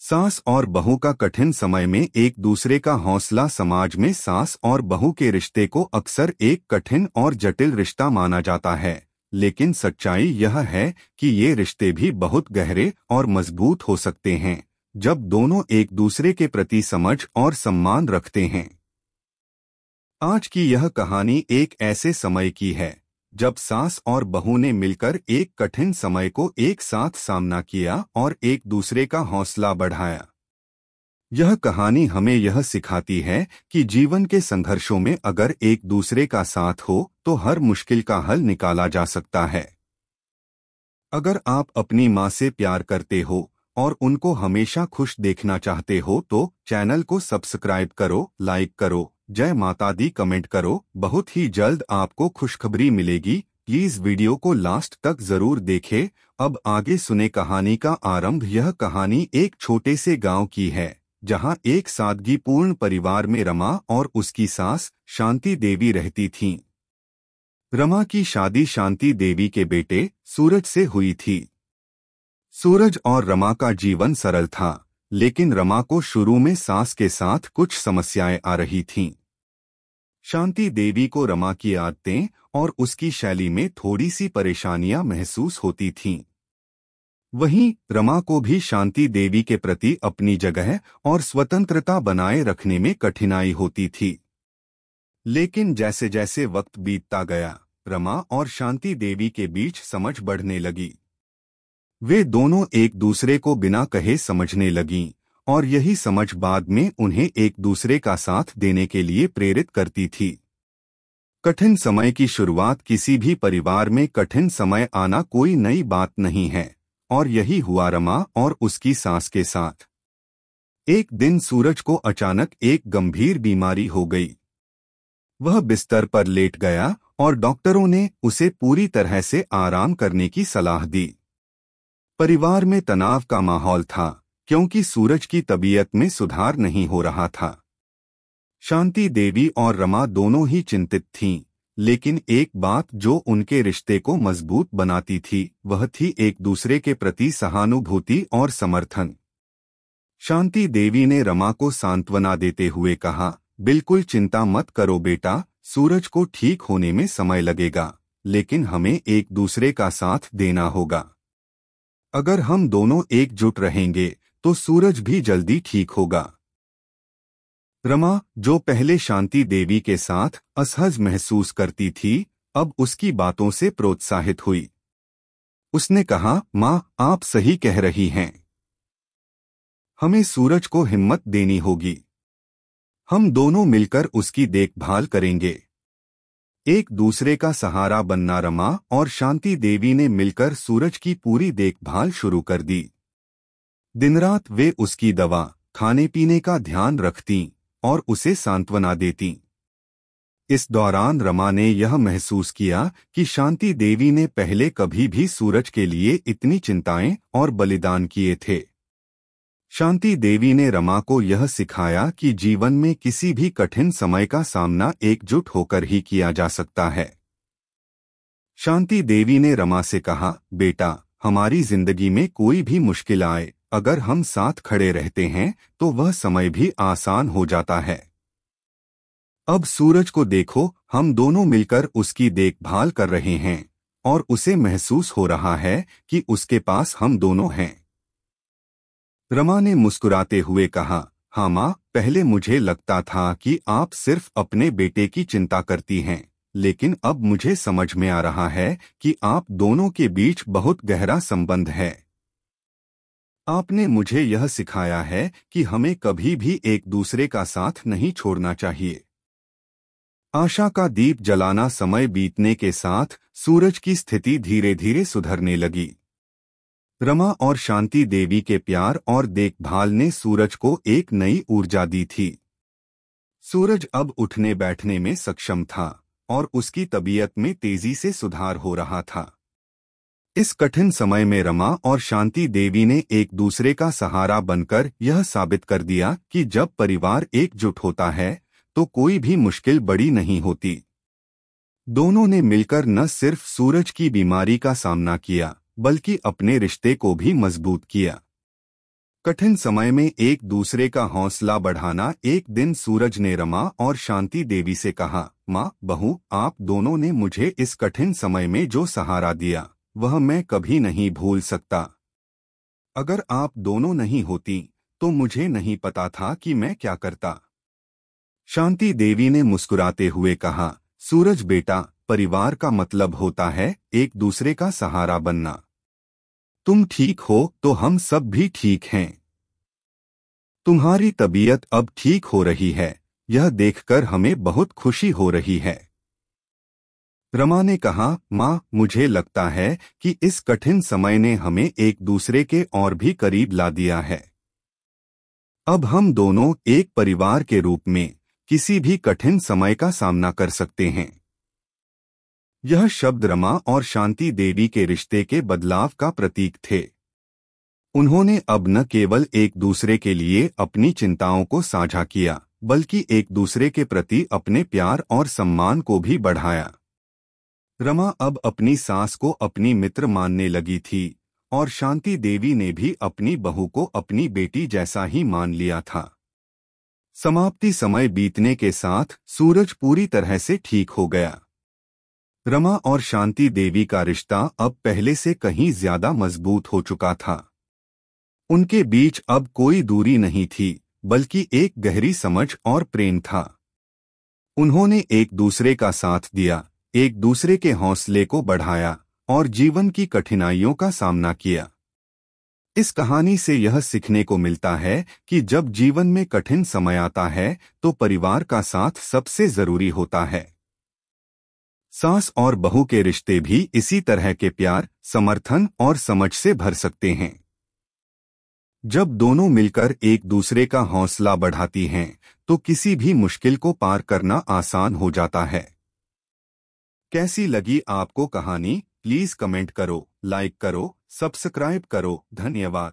सास और बहू का कठिन समय में एक दूसरे का हौसला। समाज में सास और बहू के रिश्ते को अक्सर एक कठिन और जटिल रिश्ता माना जाता है, लेकिन सच्चाई यह है कि ये रिश्ते भी बहुत गहरे और मजबूत हो सकते हैं जब दोनों एक दूसरे के प्रति समझ और सम्मान रखते हैं। आज की यह कहानी एक ऐसे समय की है जब सास और बहू ने मिलकर एक कठिन समय को एक साथ सामना किया और एक दूसरे का हौसला बढ़ाया। यह कहानी हमें यह सिखाती है कि जीवन के संघर्षों में अगर एक दूसरे का साथ हो तो हर मुश्किल का हल निकाला जा सकता है। अगर आप अपनी माँ से प्यार करते हो और उनको हमेशा खुश देखना चाहते हो तो चैनल को सब्सक्राइब करो, लाइक करो, जय माता दी कमेंट करो। बहुत ही जल्द आपको खुशखबरी मिलेगी। प्लीज वीडियो को लास्ट तक जरूर देखें। अब आगे सुने कहानी का आरंभ। यह कहानी एक छोटे से गांव की है जहां एक सादगीपूर्ण परिवार में रमा और उसकी सास शांति देवी रहती थीं। रमा की शादी शांति देवी के बेटे सूरज से हुई थी। सूरज और रमा का जीवन सरल था, लेकिन रमा को शुरू में सास के साथ कुछ समस्याएं आ रही थीं। शांति देवी को रमा की आदतें और उसकी शैली में थोड़ी सी परेशानियां महसूस होती थीं। वहीं रमा को भी शांति देवी के प्रति अपनी जगह और स्वतंत्रता बनाए रखने में कठिनाई होती थी। लेकिन जैसे जैसे वक्त बीतता गया, रमा और शांति देवी के बीच समझ बढ़ने लगी। वे दोनों एक दूसरे को बिना कहे समझने लगीं और यही समझ बाद में उन्हें एक दूसरे का साथ देने के लिए प्रेरित करती थी। कठिन समय की शुरुआत। किसी भी परिवार में कठिन समय आना कोई नई बात नहीं है, और यही हुआ रमा और उसकी सास के साथ। एक दिन सूरज को अचानक एक गंभीर बीमारी हो गई। वह बिस्तर पर लेट गया और डॉक्टरों ने उसे पूरी तरह से आराम करने की सलाह दी। परिवार में तनाव का माहौल था क्योंकि सूरज की तबीयत में सुधार नहीं हो रहा था। शांति देवी और रमा दोनों ही चिंतित थीं, लेकिन एक बात जो उनके रिश्ते को मजबूत बनाती थी वह थी एक दूसरे के प्रति सहानुभूति और समर्थन। शांति देवी ने रमा को सांत्वना देते हुए कहा, बिल्कुल चिंता मत करो बेटा, सूरज को ठीक होने में समय लगेगा, लेकिन हमें एक दूसरे का साथ देना होगा। अगर हम दोनों एकजुट रहेंगे तो सूरज भी जल्दी ठीक होगा। रमा, जो पहले शांति देवी के साथ असहज महसूस करती थी, अब उसकी बातों से प्रोत्साहित हुई। उसने कहा, माँ, आप सही कह रही हैं। हमें सूरज को हिम्मत देनी होगी। हम दोनों मिलकर उसकी देखभाल करेंगे। एक दूसरे का सहारा बनना। रमा और शांति देवी ने मिलकर सूरज की पूरी देखभाल शुरू कर दी। दिन-रात वे उसकी दवा, खाने पीने का ध्यान रखतीं और उसे सांत्वना देतीं। इस दौरान रमा ने यह महसूस किया कि शांति देवी ने पहले कभी भी सूरज के लिए इतनी चिंताएं और बलिदान किए थे। शांति देवी ने रमा को यह सिखाया कि जीवन में किसी भी कठिन समय का सामना एकजुट होकर ही किया जा सकता है। शांति देवी ने रमा से कहा, बेटा, हमारी जिंदगी में कोई भी मुश्किल आए, अगर हम साथ खड़े रहते हैं तो वह समय भी आसान हो जाता है। अब सूरज को देखो, हम दोनों मिलकर उसकी देखभाल कर रहे हैं और उसे महसूस हो रहा है कि उसके पास हम दोनों हैं। रमा ने मुस्कुराते हुए कहा, हाँ माँ, पहले मुझे लगता था कि आप सिर्फ अपने बेटे की चिंता करती हैं, लेकिन अब मुझे समझ में आ रहा है कि आप दोनों के बीच बहुत गहरा संबंध है। आपने मुझे यह सिखाया है कि हमें कभी भी एक दूसरे का साथ नहीं छोड़ना चाहिए। आशा का दीप जलाना। समय बीतने के साथ सूरज की स्थिति धीरे धीरे सुधरने लगी। रमा और शांति देवी के प्यार और देखभाल ने सूरज को एक नई ऊर्जा दी थी। सूरज अब उठने बैठने में सक्षम था और उसकी तबीयत में तेजी से सुधार हो रहा था। इस कठिन समय में रमा और शांति देवी ने एक दूसरे का सहारा बनकर यह साबित कर दिया कि जब परिवार एकजुट होता है तो कोई भी मुश्किल बड़ी नहीं होती। दोनों ने मिलकर न सिर्फ सूरज की बीमारी का सामना किया, बल्कि अपने रिश्ते को भी मजबूत किया। कठिन समय में एक दूसरे का हौसला बढ़ाना। एक दिन सूरज ने रमा और शांति देवी से कहा, माँ, बहू, आप दोनों ने मुझे इस कठिन समय में जो सहारा दिया वह मैं कभी नहीं भूल सकता। अगर आप दोनों नहीं होती तो मुझे नहीं पता था कि मैं क्या करता। शांति देवी ने मुस्कुराते हुए कहा, सूरज बेटा, परिवार का मतलब होता है एक दूसरे का सहारा बनना। तुम ठीक हो तो हम सब भी ठीक हैं। तुम्हारी तबीयत अब ठीक हो रही है, यह देखकर हमें बहुत खुशी हो रही है। रमा ने कहा, माँ, मुझे लगता है कि इस कठिन समय ने हमें एक दूसरे के और भी करीब ला दिया है। अब हम दोनों एक परिवार के रूप में किसी भी कठिन समय का सामना कर सकते हैं। यह शब्द रमा और शांति देवी के रिश्ते के बदलाव का प्रतीक थे। उन्होंने अब न केवल एक दूसरे के लिए अपनी चिंताओं को साझा किया, बल्कि एक दूसरे के प्रति अपने प्यार और सम्मान को भी बढ़ाया। रमा अब अपनी सास को अपनी मित्र मानने लगी थी और शांति देवी ने भी अपनी बहू को अपनी बेटी जैसा ही मान लिया था। समाप्ति समय बीतने के साथ सूरज पूरी तरह से ठीक हो गया। रमा और शांति देवी का रिश्ता अब पहले से कहीं ज्यादा मजबूत हो चुका था। उनके बीच अब कोई दूरी नहीं थी, बल्कि एक गहरी समझ और प्रेम था। उन्होंने एक दूसरे का साथ दिया, एक दूसरे के हौसले को बढ़ाया और जीवन की कठिनाइयों का सामना किया। इस कहानी से यह सीखने को मिलता है कि जब जीवन में कठिन समय आता है तो परिवार का साथ सबसे जरूरी होता है। सास और बहू के रिश्ते भी इसी तरह के प्यार, समर्थन और समझ से भर सकते हैं। जब दोनों मिलकर एक दूसरे का हौसला बढ़ाती हैं तो किसी भी मुश्किल को पार करना आसान हो जाता है। कैसी लगी आपको कहानी? प्लीज कमेंट करो, लाइक करो, सब्सक्राइब करो। धन्यवाद।